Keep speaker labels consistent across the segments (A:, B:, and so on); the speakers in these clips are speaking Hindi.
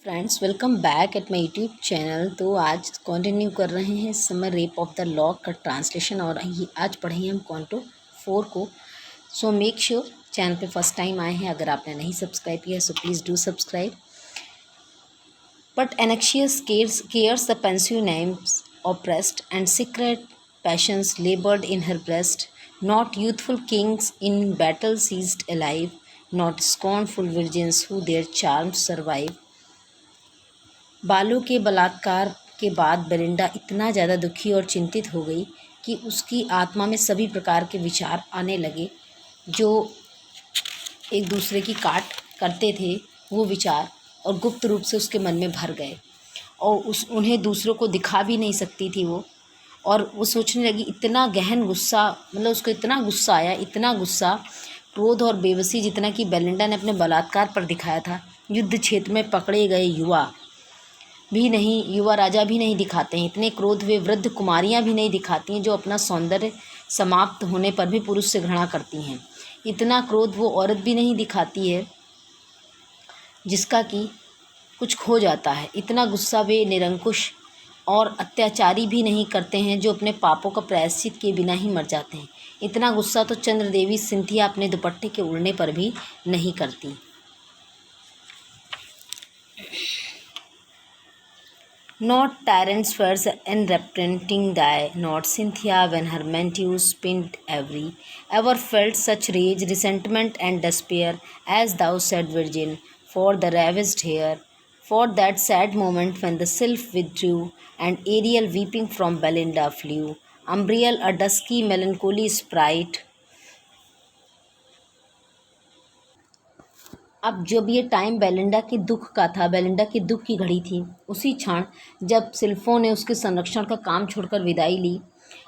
A: Friends, welcome back at my YouTube channel. तो आज कंटिन्यू कर रहे हैं summer rape of the lock का ट्रांसलेशन और ये आज पढ़ेंगे हम कॉन्टो 4 को। सो मेक श्योर चैनल पे फर्स्ट टाइम आए हैं, अगर आपने नहीं सब्सक्राइब किया so please do subscribe. But Anaxius cares the pensive names oppressed and secret passions labored in her breast, not youthful kings in battle seized alive, not scornful virgins who their charms survive। बालो के बलात्कार के बाद बेलिंडा इतना ज़्यादा दुखी और चिंतित हो गई कि उसकी आत्मा में सभी प्रकार के विचार आने लगे जो एक दूसरे की काट करते थे। वो विचार और गुप्त रूप से उसके मन में भर गए और उन्हें दूसरों को दिखा भी नहीं सकती थी वो। और वो सोचने लगी, इतना गहन गुस्सा, मतलब उसको इतना गुस्सा आया, इतना गुस्सा, क्रोध और बेबसी जितना कि बेलिंडा ने अपने बलात्कार पर दिखाया था। युद्ध क्षेत्र में पकड़े गए युवा राजा भी नहीं दिखाते हैं, इतने क्रोध वे वृद्ध कुमारियां भी नहीं दिखाती हैं जो अपना सौंदर्य समाप्त होने पर भी पुरुष से घृणा करती हैं। इतना क्रोध वो औरत भी नहीं दिखाती है जिसका कि कुछ खो जाता है। इतना गुस्सा वे निरंकुश और अत्याचारी भी नहीं करते हैं जो अपने पापों का प्रायश्चित किए बिना ही मर जाते हैं। इतना गुस्सा तो चंद्रदेवी सिंथिया अपने दुपट्टे के उड़ने पर भी नहीं करती। Not tyrants first and repenting die, not Cynthia when her menteus pinned ever felt such rage, resentment and despair as thou said virgin, for the ravished hair, for that sad moment when the sylph withdrew, and Ariel weeping from Belinda flew, Umbriel a dusky melancholy sprite। अब जब ये टाइम बेलिंडा के दुख का था, बेलिंडा की दुख की घड़ी थी, उसी क्षण जब सिल्फों ने उसके संरक्षण का काम छोड़कर विदाई ली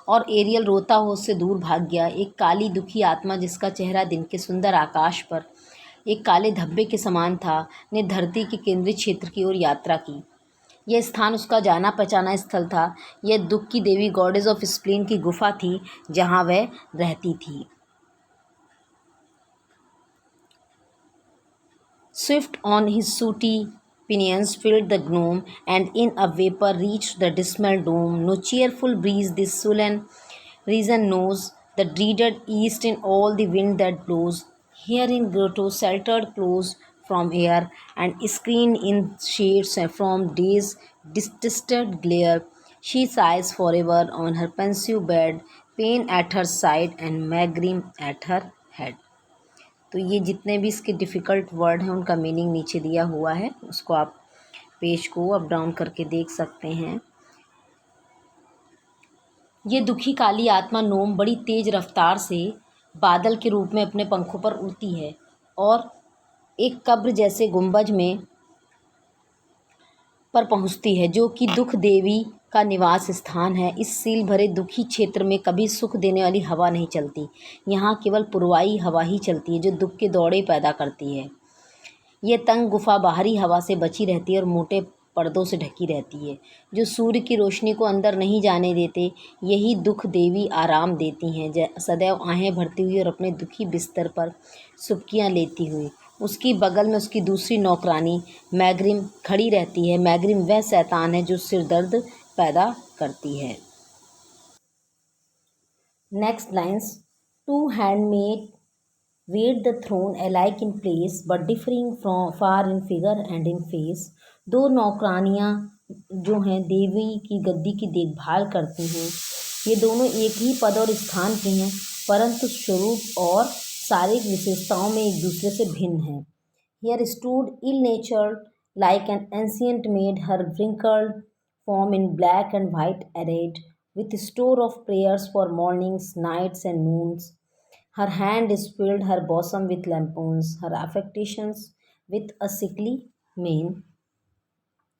A: और एरियल रोता हो उससे दूर भाग गया, एक काली दुखी आत्मा जिसका चेहरा दिन के सुंदर आकाश पर एक काले धब्बे के समान था, ने धरती के केंद्रीय क्षेत्र की ओर यात्रा की। यह स्थान उसका जाना पहचाना स्थल था। यह दुख की देवी गॉडेस ऑफ स्प्लीन की गुफा थी जहाँ वह रहती थी। Swift on his sooty pinions filled the gloom, and in a vapor reached the dismal dome. No cheerful breeze this sullen region knows, the dreaded east in all the wind that blows. Here in grotto sheltered close from air, and screened in shades from day's distant glare, she sighs forever on her pensive bed, pain at her side and Magrim at her head। तो ये जितने भी इसके डिफ़िकल्ट वर्ड हैं उनका मीनिंग नीचे दिया हुआ है, उसको आप पेज को अप डाउन करके देख सकते हैं। ये दुखी काली आत्मा नोम बड़ी तेज रफ्तार से बादल के रूप में अपने पंखों पर उड़ती है और एक कब्र जैसे गुंबज में पर पहुंचती है जो कि दुख देवी का निवास स्थान है। इस सील भरे दुखी क्षेत्र में कभी सुख देने वाली हवा नहीं चलती, यहाँ केवल पुरवाई हवा ही चलती है जो दुख के दौड़े पैदा करती है। ये तंग गुफा बाहरी हवा से बची रहती है और मोटे पर्दों से ढकी रहती है जो सूर्य की रोशनी को अंदर नहीं जाने देते। यही दुख देवी आराम देती हैं, सदैव आहें भरती हुई और अपने दुखी बिस्तर पर सुबकियाँ लेती हुई। उसकी बगल में उसकी दूसरी नौकरानी मैग्रिम खड़ी रहती है। मैग्रिम वह शैतान है जो सिरदर्द पैदा करती है। Next lines, two handmaid wait the throne alike in place but differing from far in figure and in face। दो नौकरानियाँ जो हैं देवी की गद्दी की देखभाल करती हैं, ये दोनों एक ही पद और स्थान की हैं परंतु स्वरूप और शारीरिक विशेषताओं में एक दूसरे से भिन्न हैं। Here stood ill-natured like an ancient maid, her wrinkled form in black and white arrayed, with store of prayers for mornings, nights and noons। Her hand is filled her bosom with lampoons, her affectations with a sickly mien।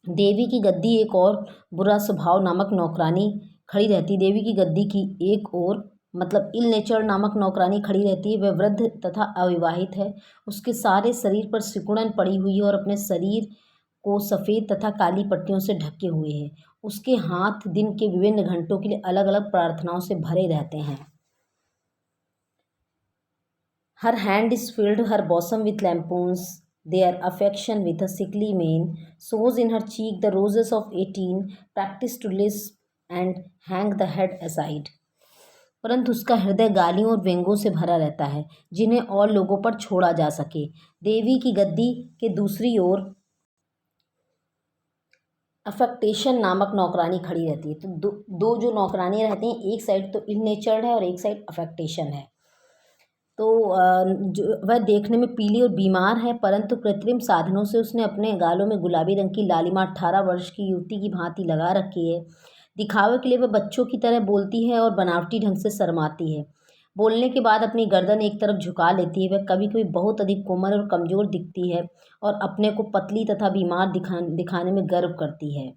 A: देवी की गद्दी एक और बुरा स्वभाव नामक नौकरानी खड़ी रहती। देवी की गद्दी की एक और मतलब इल नेचर नामक नौकरानी खड़ी रहती है। वह वृद्ध तथा अविवाहित है। उसके सारे शरीर पर सिकुड़न पड़ी हुई है और अपने शरीर को सफ़ेद तथा काली पट्टियों से ढके हुए है। उसके हाथ दिन के विभिन्न घंटों के लिए अलग अलग प्रार्थनाओं से भरे रहते हैं। Her hand is filled her bosom with lampoons, their affection with a sickly mien, shows in her cheek the roses of 18, practiced to lisp and hang the head aside. परंतु उसका हृदय गालियों और व्यंगों से भरा रहता है जिन्हें और लोगों पर छोड़ा जा सके। देवी की गद्दी के दूसरी ओर अफेक्टेशन नामक नौकरानी खड़ी रहती है। तो दो जो नौकरानी रहती हैं, एक साइड तो इल नेचर्ड है और एक साइड अफेक्टेशन है। तो जो वह देखने में पीली और बीमार है, परंतु कृत्रिम साधनों से उसने अपने गालों में गुलाबी रंग की लालिमा 18 वर्ष की युवती की भांति लगा रखी है। दिखावे के लिए वह बच्चों की तरह बोलती है और बनावटी ढंग से शर्माती है। बोलने के बाद अपनी गर्दन एक तरफ झुका लेती है। वह कभी कभी बहुत अधिक कोमल और कमज़ोर दिखती है और अपने को पतली तथा बीमार दिखाने में गर्व करती है।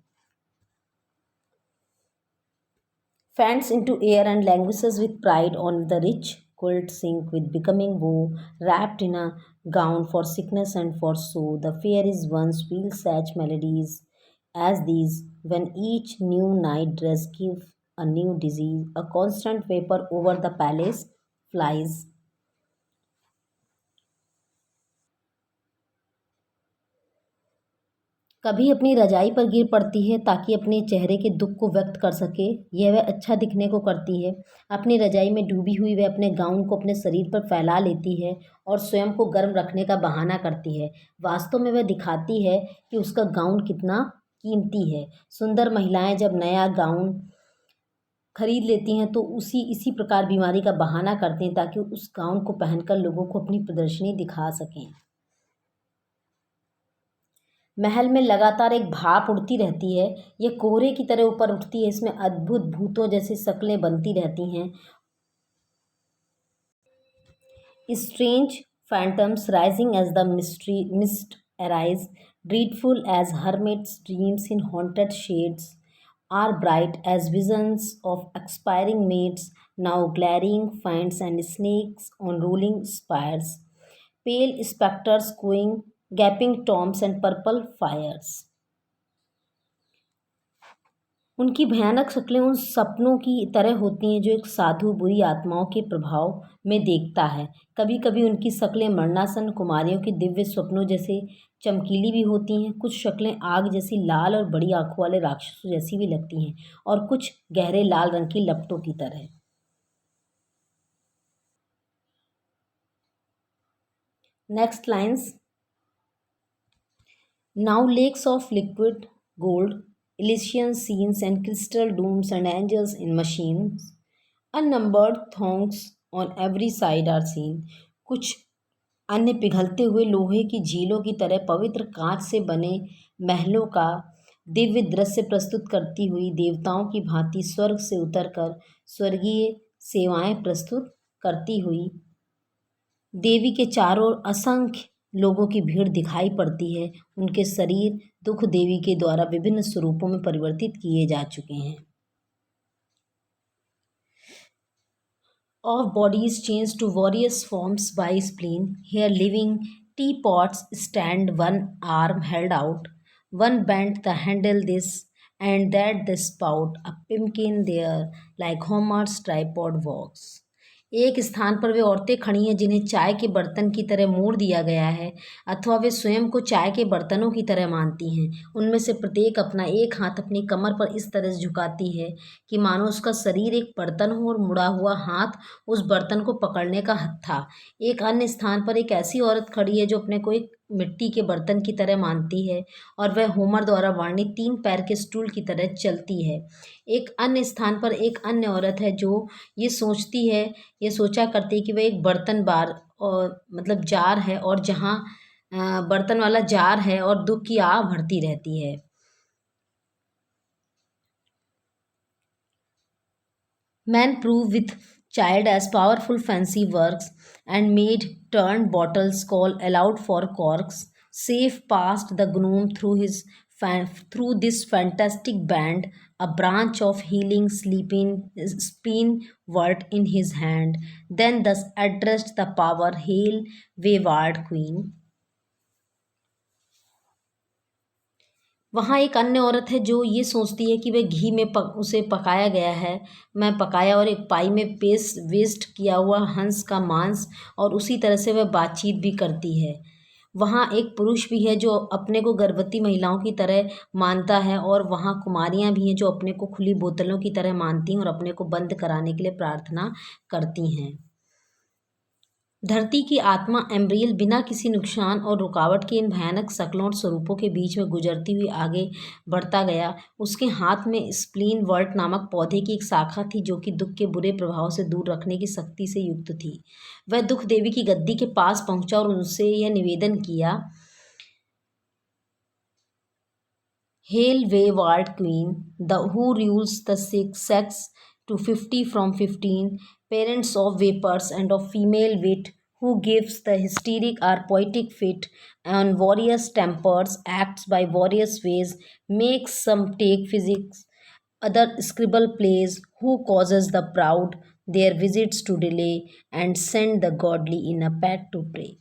A: Fans into air and languishes with pride on the rich quilt sink with becoming woe, wrapped in a gown for sickness and for show. The fair is once feel such melodies as these, when each new night dress give a new disease, a constant vapor over the palace flies. कभी अपनी रजाई पर गिर पड़ती है ताकि अपने चेहरे के दुख को व्यक्त कर सके। यह वह अच्छा दिखने को करती है। अपनी रजाई में डूबी हुई वह अपने गाउन को अपने शरीर पर फैला लेती है और स्वयं को गर्म रखने का बहाना करती है। वास्तव में वह दिखाती है कि उसका गाउन कितना कीमती है। सुंदर महिलाएं जब नया गाउन खरीद लेती हैं तो इसी प्रकार बीमारी का बहाना करती हैं ताकि उस गाउन को पहनकर लोगों को अपनी प्रदर्शनी दिखा सकें। महल में लगातार एक भाप उड़ती रहती है। यह कोहरे की तरह ऊपर उठती है। इसमें अद्भुत भूतों जैसी शक्लें बनती रहती हैं। Strange phantoms rising as the mist arise, dreadful as hermits' dreams in haunted shades, are bright as visions of expiring maids, now glaring fiends and snakes on rolling spires, pale spectres going, gaping tombs and purple fires. उनकी भयानक शक्लें उन सपनों की तरह होती हैं जो एक साधु बुरी आत्माओं के प्रभाव में देखता है। कभी कभी उनकी शक्लें मरणासन कुमारियों के दिव्य स्वप्नों जैसे चमकीली भी होती हैं। कुछ शक्लें आग जैसी लाल और बड़ी आंखों वाले राक्षसों जैसी भी लगती हैं और कुछ गहरे लाल रंग की लपटों की तरह। Next lines. Now lakes of liquid gold, Elysian scenes and crystal domes and angels in machines, unnumbered throngs on every side are seen. कुछ अन्य पिघलते हुए लोहे की झीलों की तरह पवित्र कांच से बने महलों का दिव्य दृश्य प्रस्तुत करती हुई देवताओं की भांति स्वर्ग से उतरकर स्वर्गीय सेवाएं प्रस्तुत करती हुई देवी के चारों ओर असंख्य लोगों की भीड़ दिखाई पड़ती है। उनके शरीर दुख देवी के द्वारा विभिन्न स्वरूपों में परिवर्तित किए जा चुके हैं। Of bodies changed to various forms by spleen, here living teapots stand, one arm held out, one bent the handle this and that the spout, a pimkin there, like Homer's tripod walks. एक स्थान पर वे औरतें खड़ी हैं जिन्हें चाय के बर्तन की तरह मोड़ दिया गया है, अथवा वे स्वयं को चाय के बर्तनों की तरह मानती हैं। उनमें से प्रत्येक अपना एक हाथ अपनी कमर पर इस तरह से झुकाती है कि मानो उसका शरीर एक बर्तन हो और मुड़ा हुआ हाथ उस बर्तन को पकड़ने का हत्था। एक अन्य स्थान पर एक ऐसी औरत खड़ी है जो अपने को एक मिट्टी के बर्तन की तरह मानती है और वह होमर द्वारा वर्णित 3 पैर के स्टूल की तरह चलती है। एक अन्य स्थान पर एक अन्य औरत है जो ये सोचा करती है कि वह एक बर्तन बार और मतलब जार है और जहाँ बर्तन वाला जार है और दुख की आह भरती रहती है। Men prove with child as powerful fancy works, and made turned bottles call aloud for corks. Safe passed the gnome through this fantastic band, a branch of healing sleeping spin wort in his hand. Then thus addressed the power, hail, wayward queen. वहाँ एक अन्य औरत है जो ये सोचती है कि वह घी में उसे पकाया गया है, मैं पकाया और एक पाई में वेस्ट किया हुआ हंस का मांस, और उसी तरह से वह बातचीत भी करती है। वहाँ एक पुरुष भी है जो अपने को गर्भवती महिलाओं की तरह मानता है, और वहाँ कुमारियाँ भी हैं जो अपने को खुली बोतलों की तरह मानती हैं और अपने को बंद कराने के लिए प्रार्थना करती हैं। धरती की आत्मा एम्ब्रियल बिना किसी नुकसान और रुकावट के इन भयानक शक्लों और स्वरूपों के बीच में गुजरती हुई आगे बढ़ता गया। उसके हाथ में स्प्लीन वर्ट नामक पौधे की एक शाखा थी जो कि दुख के बुरे प्रभाव से दूर रखने की शक्ति से युक्त थी। वह दुख देवी की गद्दी के पास पहुंचा और उनसे यह निवेदन किया, Hail Wayward Queen, who rules the sex to 50 from 15, parents of vapors and of female wit, who gives the hysteric or poetic fit on various tempers, acts by various ways, makes some take physics, other scribble plays, who causes the proud their visits to delay, and send the godly in a pack to pray.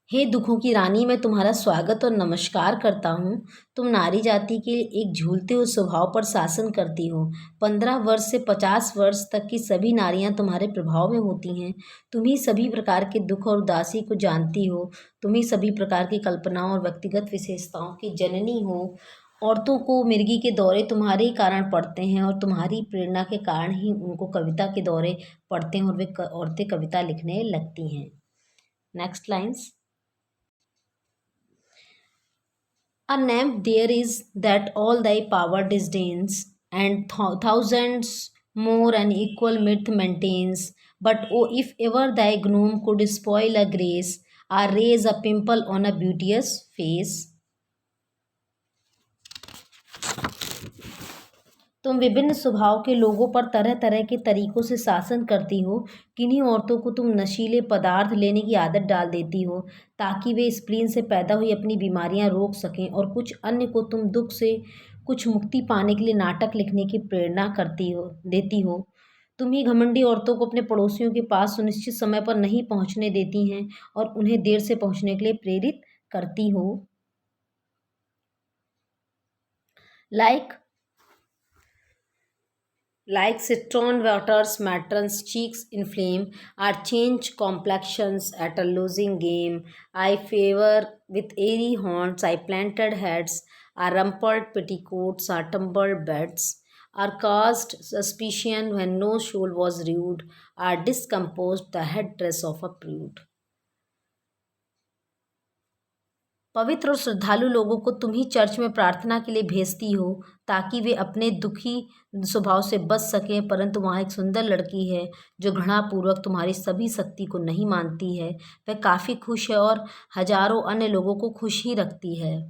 A: हे दुखों की रानी, मैं तुम्हारा स्वागत और नमस्कार करता हूँ। तुम नारी जाति के एक झूलते हुए स्वभाव पर शासन करती हो। 15 वर्ष से 50 वर्ष तक की सभी नारियां तुम्हारे प्रभाव में होती हैं। तुम ही सभी प्रकार के दुख और उदासी को जानती हो। तुम ही सभी प्रकार की कल्पनाओं और व्यक्तिगत विशेषताओं की जननी हो। औरतों को मिर्गी के दौरे तुम्हारे ही कारण पड़ते हैं, और तुम्हारी प्रेरणा के कारण ही उनको कविता के दौरे पड़ते हैं और वे औरतें कविता लिखने लगती हैं। Next lines. A nymph there is that all thy power disdains, and thousands more an equal mirth maintains. But oh, if ever thy gnome could spoil a grace, or raise a pimple on a beauteous face, तुम विभिन्न स्वभाव के लोगों पर तरह तरह के तरीकों से शासन करती हो। किन्हीं औरतों को तुम नशीले पदार्थ लेने की आदत डाल देती हो ताकि वे स्प्लीन से पैदा हुई अपनी बीमारियां रोक सकें, और कुछ अन्य को तुम दुख से कुछ मुक्ति पाने के लिए नाटक लिखने की प्रेरणा देती हो। तुम ही घमंडी औरतों को अपने पड़ोसियों के पास सुनिश्चित समय पर नहीं पहुंचने देती हैं और उन्हें देर से पहुंचने के लिए प्रेरित करती हो। Like citron waters, matron's cheeks inflame, or change complexions at a losing game. I favor with airy horns, I planted heads, or rumpled petticoats, or tumbled beds, or caused suspicion when no soul was rude, or discomposed the headdress of a prude. पवित्र और श्रद्धालु लोगों को तुम ही चर्च में प्रार्थना के लिए भेजती हो ताकि वे अपने दुखी स्वभाव से बच सकें, परंतु वहाँ एक सुंदर लड़की है जो घृणापूर्वक तुम्हारी सभी शक्ति को नहीं मानती है। वह काफ़ी खुश है और हजारों अन्य लोगों को खुश ही रखती है।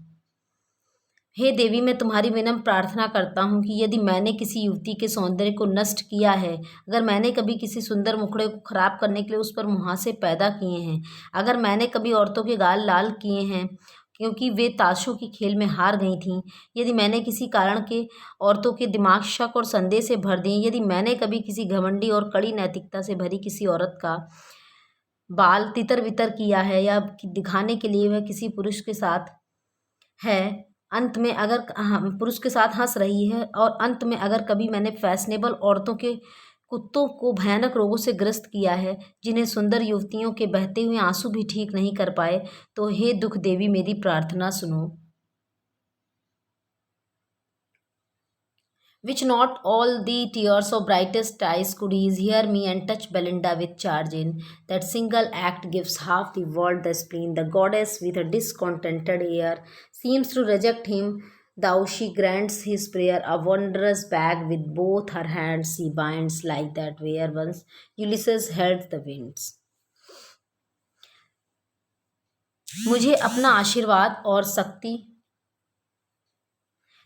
A: हे देवी, मैं तुम्हारी विनम्र प्रार्थना करता हूँ कि यदि मैंने किसी युवती के सौंदर्य को नष्ट किया है, अगर मैंने कभी किसी सुंदर मुखड़े को खराब करने के लिए उस पर मुहासे पैदा किए हैं, अगर मैंने कभी औरतों के गाल लाल किए हैं क्योंकि वे ताशों की खेल में हार गई थीं, यदि मैंने किसी कारण के औरतों के दिमाग शक और संदेह से भर दिए, यदि मैंने कभी किसी घमंडी और कड़ी नैतिकता से भरी किसी औरत का बाल तितर बितर किया है, या दिखाने के लिए वह किसी पुरुष के साथ है, अंत में अगर पुरुष के साथ हंस रही है, और अंत में अगर कभी मैंने फैशनेबल औरतों के कुत्तों को भयानक रोगों से ग्रस्त किया है जिन्हें सुंदर युवतियों के बहते हुए आंसू भी ठीक नहीं कर पाए, तो हे दुख देवी, मेरी प्रार्थना सुनो। Which not all the tears of brightest eyes could ease, hear me and touch Belinda with charge in. That single act gives half the world the spleen. The goddess with a discontented air seems to reject him, thou she grants his prayer. A wondrous bag with both her hands she binds, like that where once Ulysses held the winds. मुझे अपना आशीर्वाद और शक्ति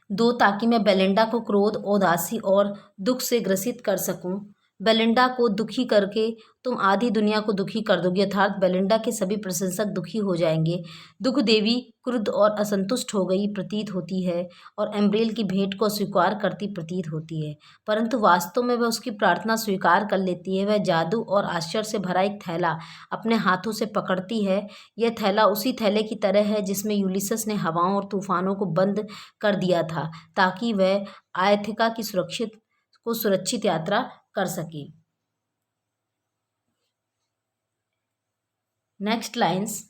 A: दो ताकि मैं बेलिंडा को क्रोध, उदासी और दुख से ग्रसित कर सकूं। बेलिंडा को दुखी करके तुम आधी दुनिया को दुखी कर दोगी, अर्थात बेलिंडा के सभी प्रशंसक दुखी हो जाएंगे। दुख देवी क्रुद्ध और असंतुष्ट हो गई प्रतीत होती है और एम्ब्रेल की भेंट को स्वीकार करती प्रतीत होती है, परंतु वास्तव में वह उसकी प्रार्थना स्वीकार कर लेती है। वह जादू और आश्चर्य से भरा एक थैला अपने हाथों से पकड़ती है। यह थैला उसी थैले की तरह है जिसमें यूलिसस ने हवाओं और तूफानों को बंद कर दिया था ताकि वह आयथिका की सुरक्षित यात्रा कर सके। Next lines.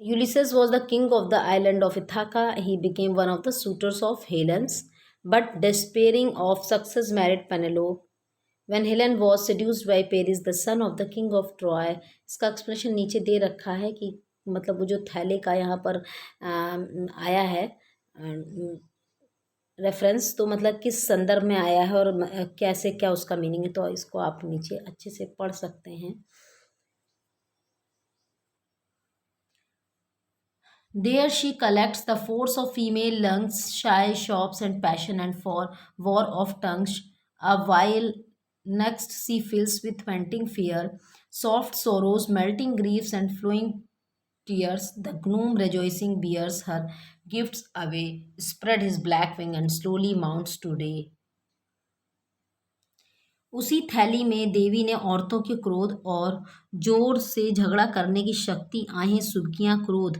A: Ulysses was the king of the island of Ithaca. He became one of the suitors of Helen's, but despairing of success, married Penelope. When Helen was seduced by Paris, the son of the king of Troy. इसका एक्सप्लेनेशन नीचे दे रखा है कि मतलब वो जो थैले का यहाँ पर आया है रेफरेंस, तो मतलब किस संदर्भ में आया है और कैसे क्या उसका मीनिंग है, तो इसको आप नीचे अच्छे से पढ़ सकते हैं. There she collects the force of female lungs, shy shops and passion and for war of tongues, a while next she fills with panting fear, soft sorrows, melting griefs and flowing tears. The gnome rejoicing bears her gifts away, spread his black wing and slowly mounts to day. उसी थैली में देवी ने औरतों के क्रोध और जोर से झगड़ा करने की शक्ति, आहें, सुबकियां, क्रोध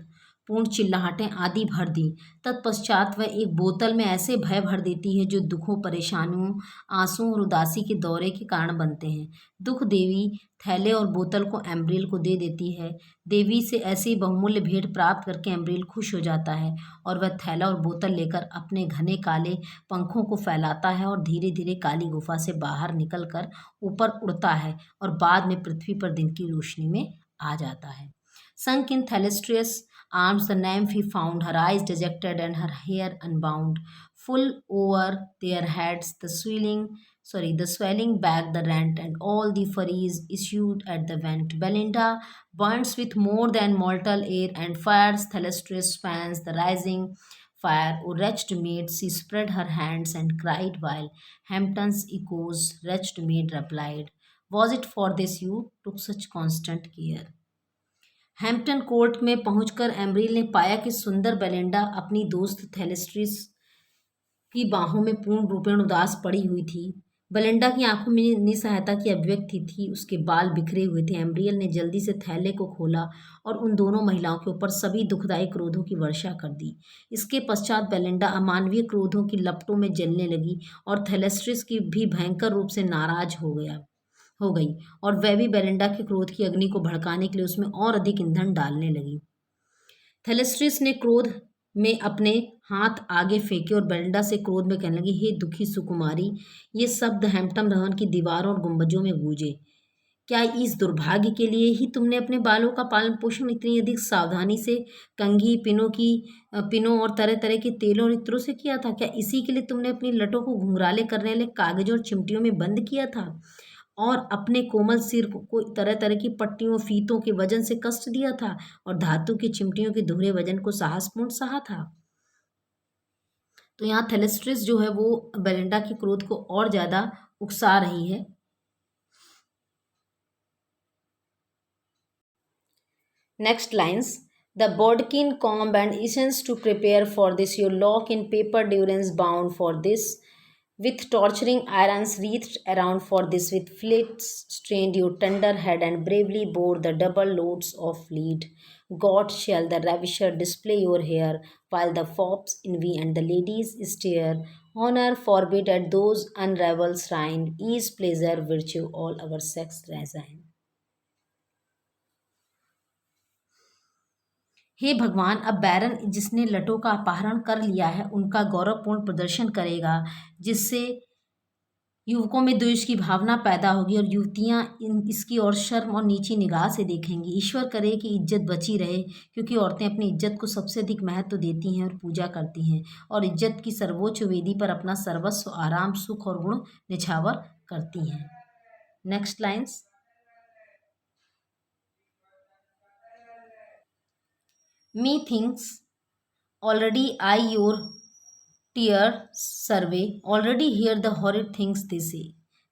A: पूर्ण चिल्लाहटें आदि भर दी. तत्पश्चात वह एक बोतल में ऐसे भय भर देती है जो दुखों, परेशानियों, आंसुओं और उदासी के दौरे के कारण बनते हैं. दुख देवी थैले और बोतल को एम्ब्रियल को दे देती है. देवी से ऐसी बहुमूल्य भेंट प्राप्त करके एम्ब्रियल खुश हो जाता है और वह थैला और बोतल लेकर अपने घने काले पंखों को फैलाता है और धीरे धीरे काली गुफा से बाहर निकलकर ऊपर उड़ता है और बाद में पृथ्वी पर दिन की रोशनी में आ जाता है. Sunk in Thelestrius' arms, the nymph he found, her eyes dejected and her hair unbound. Full over their heads, the swelling back the rent, and all the furies issued at the vent. Belinda burns with more than mortal air and fires. Thelestrius fans the rising fire. O wretched maid, she spread her hands and cried, while Hampton's echoes, wretched maid replied, was it for this you took such constant care? Hampton court में पहुंचकर एम्ब्रिल ने पाया कि सुंदर बेलिंडा अपनी दोस्त थेलेस्ट्रिस की बाहों में पूर्ण रूपेण उदास पड़ी हुई थी. बेलिंडा की आंखों में निसहायता की अभिव्यक्ति थी. उसके बाल बिखरे हुए थे. एम्ब्रियल ने जल्दी से थैले को खोला और उन दोनों महिलाओं के ऊपर सभी दुखदायी क्रोधों की वर्षा कर दी. इसके पश्चात बेलिंडा अमानवीय क्रोधों की लपटों में जलने लगी और थेलेस्ट्रिस की भी भयंकर रूप से नाराज हो गई और वह भी बेलिंडा के क्रोध की अग्नि को भड़काने के लिए उसमें और अधिक ईंधन डालने लगी. थेलेस्ट्रिस ने क्रोध में अपने हाथ आगे फेंके और बेलिंडा से क्रोध में कहने लगी, हे दुखी सुकुमारी. ये शब्द हैम्पटन भवन की दीवारों और गुंबजों में गूंजे. क्या इस दुर्भाग्य के लिए ही तुमने अपने बालों का पालन पोषण इतनी अधिक सावधानी से कंघी, पिनों और तरह तरह के तेलों और इत्रों से किया था? क्या इसी के लिए तुमने अपनी लटों को घुंघराले करने वाले कागजों और चिमटियों में बंद किया था और अपने कोमल सिर को तरह तरह की पट्टियों, फीतों के वजन से कष्ट दिया था और धातु की चिमटियों के दोहरे वजन को साहसपूर्ण सहा था? तो यहाँ थेलेस्ट्रिस जो है वो बेलिंडा के क्रोध को और ज्यादा उकसा रही है. Next lines. The bodkin, comb, and essence to prepare for this, your lock in paper durance bound for this, with torturing irons wreathed around for this, with flits strained your tender head, and bravely bore the double loads of lead. God shall the ravisher display your hair, while the fops envy and the ladies stare. Honor forbid at those unravel shrine, ease, pleasure, virtue, all our sex resign. हे भगवान, अब बैरन जिसने लटों का अपहरण कर लिया है उनका गौरवपूर्ण प्रदर्शन करेगा, जिससे युवकों में द्वेष की भावना पैदा होगी और युवतियां इसकी ओर शर्म और नीची निगाह से देखेंगी. ईश्वर करे कि इज्जत बची रहे, क्योंकि औरतें अपनी इज्जत को सबसे अधिक महत्व देती हैं और पूजा करती हैं और इज्जत की सर्वोच्च वेदी पर अपना सर्वस्व, आराम, सुख और गुण निछावर करती हैं. Next lines. Methinks already I your tear survey, already hear the horrid things they say.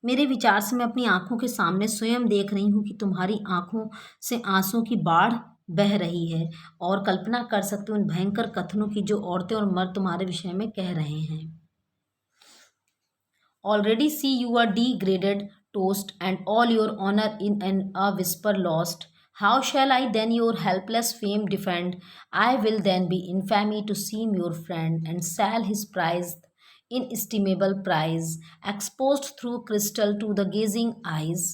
A: मेरे विचार से मैं अपनी आंखों के सामने स्वयं देख रही हूँ कि तुम्हारी आंखों से आंसू की बाढ़ बह रही है और कल्पना कर सकती हूँ उन भयंकर कथनों की जो औरतें और मर्द तुम्हारे विषय में कह रहे हैं. Already see you are degraded, toast, and all your honor in a whisper lost. How shall I then your helpless fame defend? I will then be infamy to seem your friend, and sell his prize inestimable prize, exposed through crystal to the gazing eyes.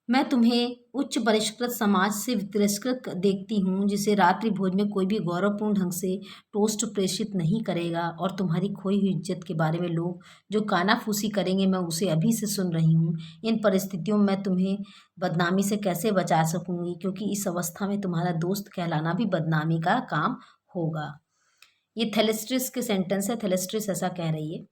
A: मैं तुम्हें उच्च परिष्कृत समाज से तिरस्कृत देखती हूँ, जिसे रात्रि भोज में कोई भी गौरवपूर्ण ढंग से टोस्ट प्रेषित नहीं करेगा, और तुम्हारी खोई हुई इज्जत के बारे में लोग जो कानाफूसी करेंगे, मैं उसे अभी से सुन रही हूँ। इन परिस्थितियों में मैं तुम्हें बदनामी से कैसे बचा सकूंगी, क्योंकि इस अवस्था में तुम्हारा दोस्त कहलाना भी बदनामी का काम होगा। ये थेलेस्ट्रिस के सेंटेंस है। थेलेस्ट्रिस ऐसा कह रही है।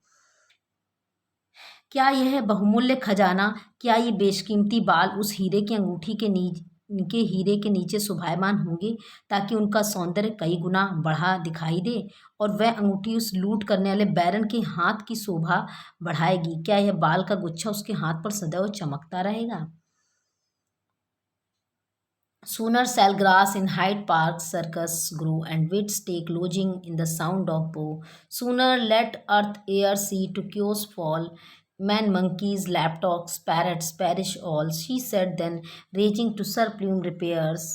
A: क्या यह बहुमूल्य खजाना, क्या ये बेशकीमती बाल उस हीरे की अंगूठी के हीरे के नीचे शोभायमान होंगे, ताकि उनका सौंदर्य कई गुना बढ़ा दिखाई दे, और वह अंगूठी उस लूट करने वाले बैरन के हाथ की शोभा बढ़ाएगी? क्या यह बाल का गुच्छा उसके हाथ पर सदैव चमकता रहेगा? Sooner shall grass in Hyde Park Circus grow, and wits take lodging in the sound of bow. Sooner let earth, air, sea to chaos fall. Man, monkeys, lapdogs, parrots perish all. She said then, raging to Sir Plume repairs,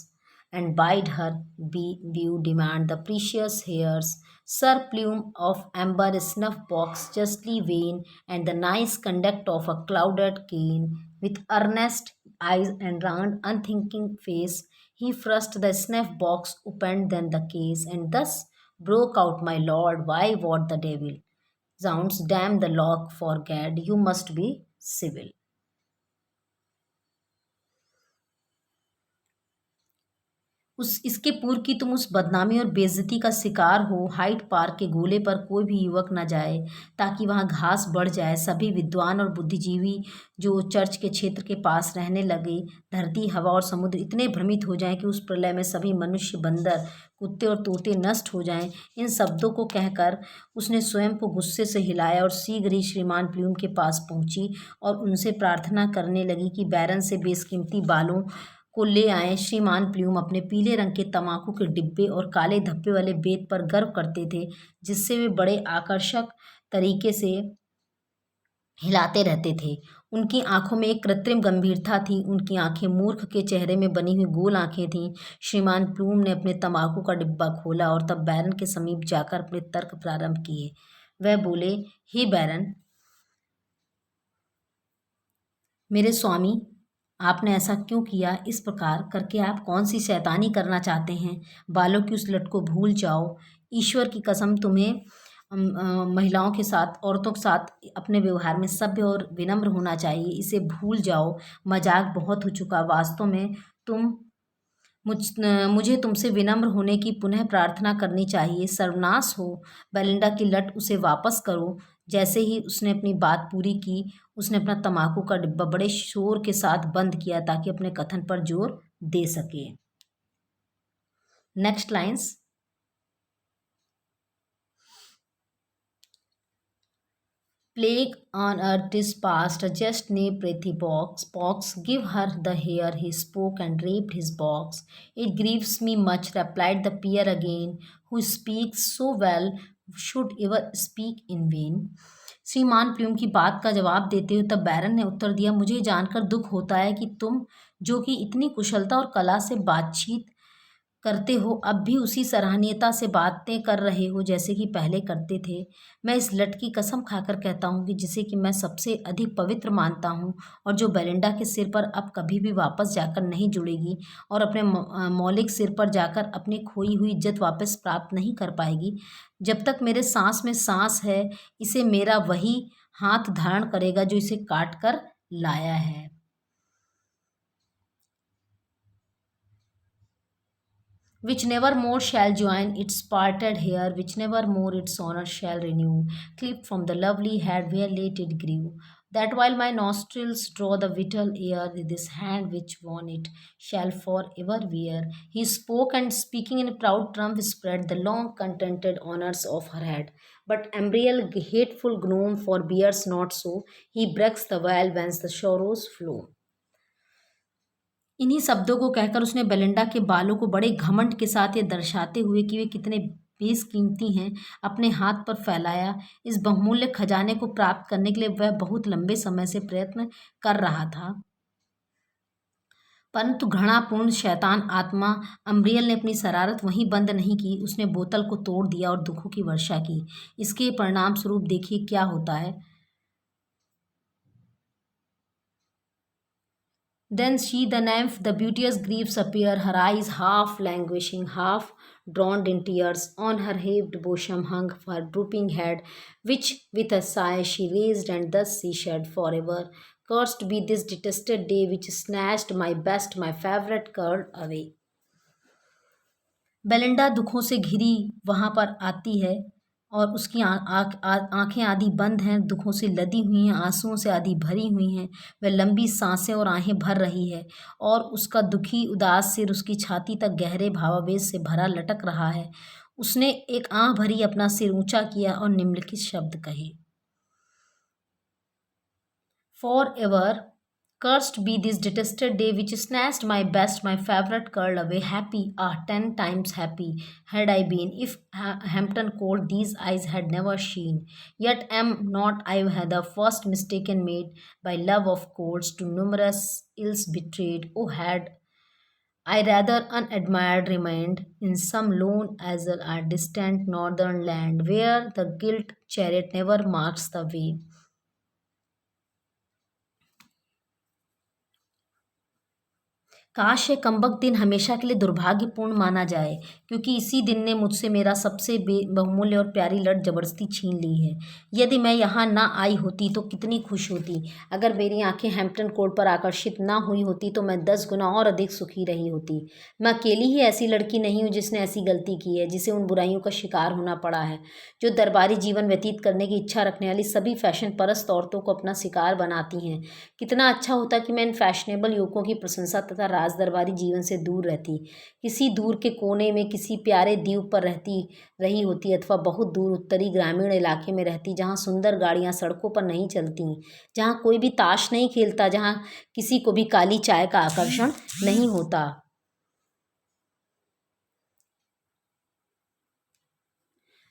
A: and bide her view demand the precious hairs. Sir Plume of amber snuff box justly vain, and the nice conduct of a clouded cane, with earnest eyes and round unthinking face, he thrust the snuff box opened then the case, and thus broke out, my lord, why what the devil? Zounds, damn the lock for gad, you must be civil. उस इसके पूर्व की तुम उस बदनामी और बेइज्जती का शिकार हो। हाइड पार्क के गोले पर कोई भी युवक न जाए, ताकि वहां घास बढ़ जाए। सभी विद्वान और बुद्धिजीवी जो चर्च के क्षेत्र के पास रहने लगे, धरती, हवा और समुद्र इतने भ्रमित हो जाएं कि उस प्रलय में सभी मनुष्य, बंदर, कुत्ते और तोते नष्ट हो जाएं। इन शब्दों को कहकर उसने स्वयं को गुस्से से हिलाया और शीघ्र ही श्रीमान प्लूम के पास पहुंची और उनसे प्रार्थना करने लगी कि बैरन से बेशकीमती बालों को ले आए। श्रीमान प्लूम अपने पीले रंग के तंबाकू के डिब्बे और काले धब्बे वाले बेत पर गर्व करते थे, जिससे वे बड़े आकर्षक तरीके से हिलाते रहते थे। उनकी आंखों में एक कृत्रिम गंभीरता थी। उनकी आंखें मूर्ख के चेहरे में बनी हुई गोल आंखें थीं। श्रीमान प्लूम ने अपने तंबाकू का डिब्बा खोला और तब बैरन के समीप जाकर अपने तर्क प्रारंभ किए। वह बोले, हे बैरन, मेरे स्वामी, आपने ऐसा क्यों किया? इस प्रकार करके आप कौन सी शैतानी करना चाहते हैं? बालों की उस लट को भूल जाओ। ईश्वर की कसम, तुम्हें महिलाओं के साथ, औरतों के साथ अपने व्यवहार में सभ्य और विनम्र होना चाहिए। इसे भूल जाओ। मजाक बहुत हो चुका। वास्तव में तुम मुझे तुमसे विनम्र होने की पुनः प्रार्थना करनी चाहिए। सर्वनाश हो, बेलिंडा की लट, उसे वापस करो। जैसे ही उसने अपनी बात पूरी की, उसने अपना तम्बाकू का डिब्बा बड़े शोर के साथ बंद किया ताकि अपने कथन पर जोर दे सके। Next lines. Plague on earth is past, just nay Prethi pox, give her the hair, he spoke and raped his box. It grieves me much, replied the peer again, who speaks so well, should ever speak in vain. श्रीमान प्यूम की बात का जवाब देते हुए तब बैरन ने उत्तर दिया, मुझे जानकर दुख होता है कि तुम, जो कि इतनी कुशलता और कला से बातचीत करते हो, अब भी उसी सराहनीयता से बातें कर रहे हो जैसे कि पहले करते थे। मैं इस लट की कसम खाकर कहता हूँ कि जिसे कि मैं सबसे अधिक पवित्र मानता हूँ, और जो बेलिंडा के सिर पर अब कभी भी वापस जाकर नहीं जुड़ेगी और अपने मौलिक सिर पर जाकर अपनी खोई हुई इज्जत वापस प्राप्त नहीं कर पाएगी। जब तक मेरे सांस में सांस है, इसे मेरा वही हाथ धारण करेगा जो इसे काट कर लाया है। Which never more shall join its parted hair, which never more its honor shall renew, clipped from the lovely head where late it grew. That while my nostrils draw the vital air, this hand which won it shall for ever wear. He spoke, and speaking in proud triumph spread the long contented honors of her head. But Ambriel, hateful gnome, forbears not so, he breaks the veil whence the sorrows flow. इन्हीं शब्दों को कहकर उसने बेलिंडा के बालों को बड़े घमंड के साथ ये दर्शाते हुए कि वे कितने बेशकीमती हैं, अपने हाथ पर फैलाया। इस बहुमूल्य खजाने को प्राप्त करने के लिए वह बहुत लंबे समय से प्रयत्न कर रहा था। परंतु घृणापूर्ण शैतान आत्मा अम्ब्रियल ने अपनी शरारत वहीं बंद नहीं की, उसने बोतल को तोड़ दिया और दुखों की वर्षा की। इसके परिणाम स्वरूप देखिए क्या होता है। Then she, the nymph, the beauteous griefs appear, her eyes half languishing, half drowned in tears. On her heaved bosom hung her drooping head, which with a sigh she raised, and thus she said, forever. Cursed be this detested day which snatched my best, my favorite curl away. Belinda दुखों से घिरी वहाँ पर आती है और उसकी आंखें आधी बंद हैं, दुखों से लदी हुई हैं, आंसुओं से आधी भरी हुई हैं। वह लंबी सांसें और आहें भर रही है और उसका दुखी उदास सिर उसकी छाती तक गहरे भावावेश से भरा लटक रहा है। उसने एक आह भरी अपना सिर ऊंचा किया और निम्नलिखित शब्द कहे, for ever cursed be this detested day which snatched my best, my favorite curl away. Happy, 10 times happy had I been, if Hampton Court these eyes had never seen. Yet am not I the first mistaken made by love of courts to numerous ills betrayed. Oh, had I rather unadmired remained in some lone azure or distant northern land, where the gilt chariot never marks the way. काश ये कमबख्त दिन हमेशा के लिए दुर्भाग्यपूर्ण माना जाए, क्योंकि इसी दिन ने मुझसे मेरा सबसे बहुमूल्य और प्यारी लट जबरदस्ती छीन ली है। यदि मैं यहाँ ना आई होती तो कितनी खुश होती। अगर मेरी आंखें हैम्पटन कोर्ट पर आकर्षित ना हुई होती तो मैं 10 गुना और अधिक सुखी रही होती। मैं अकेली ही ऐसी लड़की नहीं हूँ जिसने ऐसी गलती की है, जिसे उन बुराइयों का शिकार होना पड़ा है जो दरबारी जीवन व्यतीत करने की इच्छा रखने वाली सभी फैशन परस्त औरतों को अपना शिकार बनाती हैं। कितना अच्छा होता कि मैं इन फैशनेबल युवकों की प्रशंसा तथा राज दरबारी जीवन से दूर रहती, किसी दूर के कोने में किसी प्यारे द्वीप पर रहती रही होती, अथवा बहुत दूर उत्तरी ग्रामीण इलाके में रहती, जहाँ सुंदर गाड़ियाँ सड़कों पर नहीं चलती, जहाँ कोई भी ताश नहीं खेलता, जहाँ किसी को भी काली चाय का आकर्षण नहीं होता।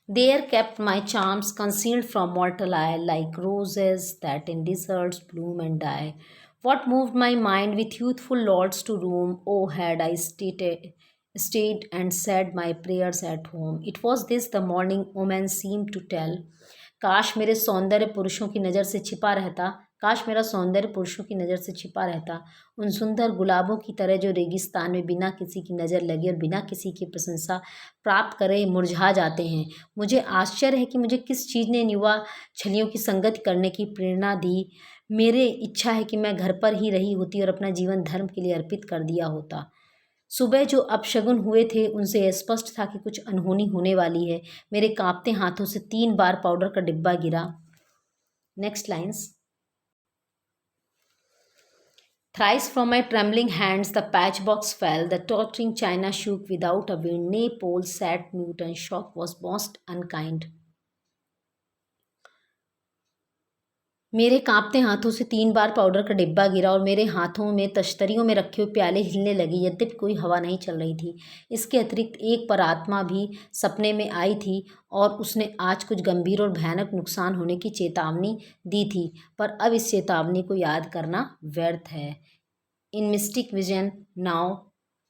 A: There kept my charms concealed from mortal eye, like roses that in deserts bloom and die. What moved my mind with youthful lords to roam? Oh, had I stayed and said my prayers at home. It was this the morning omen seemed to tell. काश मेरे सौंदर्य पुरुषों की नज़र से छिपा रहता, काश मेरा सौंदर्य पुरुषों की नज़र से छिपा रहता, उन सुंदर गुलाबों की तरह जो रेगिस्तान में बिना किसी की नज़र लगे और बिना किसी की प्रशंसा प्राप्त करे मुरझा जाते हैं। मुझे आश्चर्य है कि मुझे किस चीज़ ने इन युवा छलियों की संगति करने की प्रेरणा दी। मेरे इच्छा है कि मैं घर पर ही रही होती और अपना जीवन धर्म के लिए अर्पित कर दिया होता। सुबह जो अपशगुन हुए थे उनसे यह स्पष्ट था कि कुछ अनहोनी होने वाली है। मेरे कांपते हाथों से 3 बार पाउडर का डिब्बा गिरा। Next lines. Thrice from my trembling hands the patchbox fell, the tottering china shook without a wind, nay, Paul sat mute, and shock was most unkind. मेरे कांपते हाथों से 3 बार पाउडर का डिब्बा गिरा और मेरे हाथों में तश्तरियों में रखे हुए प्याले हिलने लगे, यद्यपि कोई हवा नहीं चल रही थी। इसके अतिरिक्त एक परात्मा भी सपने में आई थी और उसने आज कुछ गंभीर और भयानक नुकसान होने की चेतावनी दी थी, पर अब इस चेतावनी को याद करना व्यर्थ है। In mystic vision now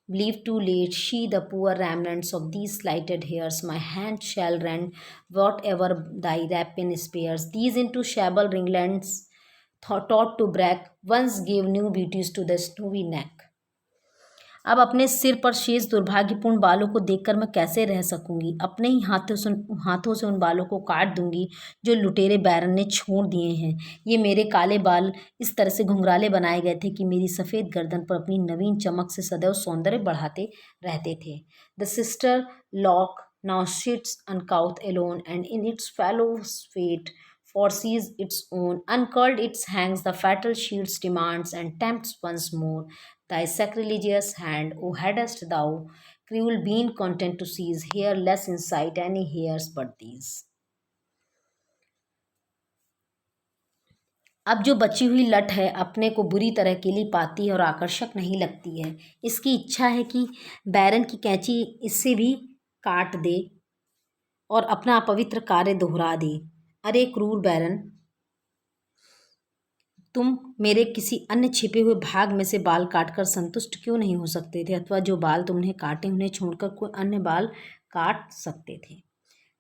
A: believe too late, she the poor remnants of these slighted hairs, my hand shall rend whatever thy rapine spares. These into shabble ringlets taught to brag, once gave new beauties to the snowy neck. अब अपने सिर पर शेष दुर्भाग्यपूर्ण बालों को देखकर मैं कैसे रह सकूंगी। अपने ही हाथों से उन बालों को काट दूंगी जो लुटेरे बैरन ने छोड़ दिए हैं। ये मेरे काले बाल इस तरह से घुंघराले बनाए गए थे कि मेरी सफ़ेद गर्दन पर अपनी नवीन चमक से सदैव सौंदर्य बढ़ाते रहते थे। The sister lock now sits uncouth alone, and in its fellow's fate foresees its own. Uncurled its hangs, the fatal shields demands, and tempts once more thy sacrilegious hand. O hadst thou, cruel, been content to seize here less in sight any hairs but these. अब जो बची हुई लट है अपने को बुरी तरह केली पाती है और आकर्षक नहीं लगती है। इसकी इच्छा है कि बैरन की कैंची इससे भी काट दे और अपना अपवित्र कार्य दोहरा दे। अरे क्रूर बैरन, तुम मेरे किसी अन्य छिपे हुए भाग में से बाल काटकर संतुष्ट क्यों नहीं हो सकते थे, अथवा जो बाल तुमने काटे उन्हें छोड़कर कोई अन्य बाल काट सकते थे।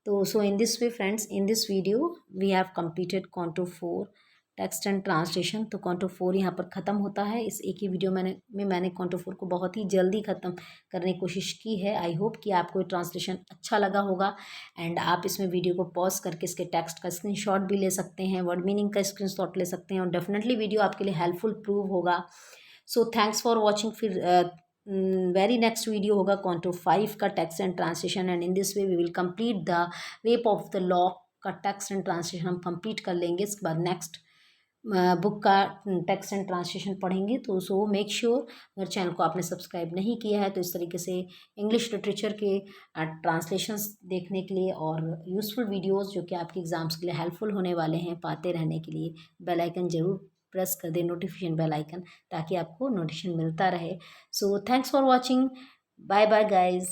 A: तो so in this way friends, in this video we have completed canto 4 text and translation. तो कॉन्टो 4 यहाँ पर ख़त्म होता है। इस एक ही वीडियो मैंने कॉन्टो 4 को बहुत ही जल्दी ख़त्म करने की कोशिश की है। आई होप कि आपको ये ट्रांसलेशन अच्छा लगा होगा एंड आप इसमें वीडियो को पॉज करके इसके टेक्स्ट का स्क्रीनशॉट भी ले सकते हैं, वर्ड मीनिंग का स्क्रीनशॉट ले सकते हैं और डेफिनेटली वीडियो आपके लिए हेल्पफुल प्रूव होगा। So thanks for watching. फिर वेरी नेक्स्ट वीडियो होगा कॉन्टो 5 का text and translation and in this way we will complete the rape of the lock का टेक्स्ट एंड ट्रांसलेशन हम कंप्लीट कर लेंगे। इसके बाद नेक्स्ट बुक का टेक्स्ट एंड ट्रांसलेशन पढ़ेंगे। तो सो मेक श्योर मेरे चैनल को आपने सब्सक्राइब नहीं किया है तो इस तरीके से इंग्लिश लिटरेचर के ट्रांसलेशंस देखने के लिए और यूज़फुल वीडियोस जो कि आपके एग्जाम्स के लिए हेल्पफुल होने वाले हैं पाते रहने के लिए बेल आइकन ज़रूर प्रेस कर दें, नोटिफिकेशन बेल आइकन, ताकि आपको नोटिफिकेशन मिलता रहे। So thanks for watching. Bye bye guys.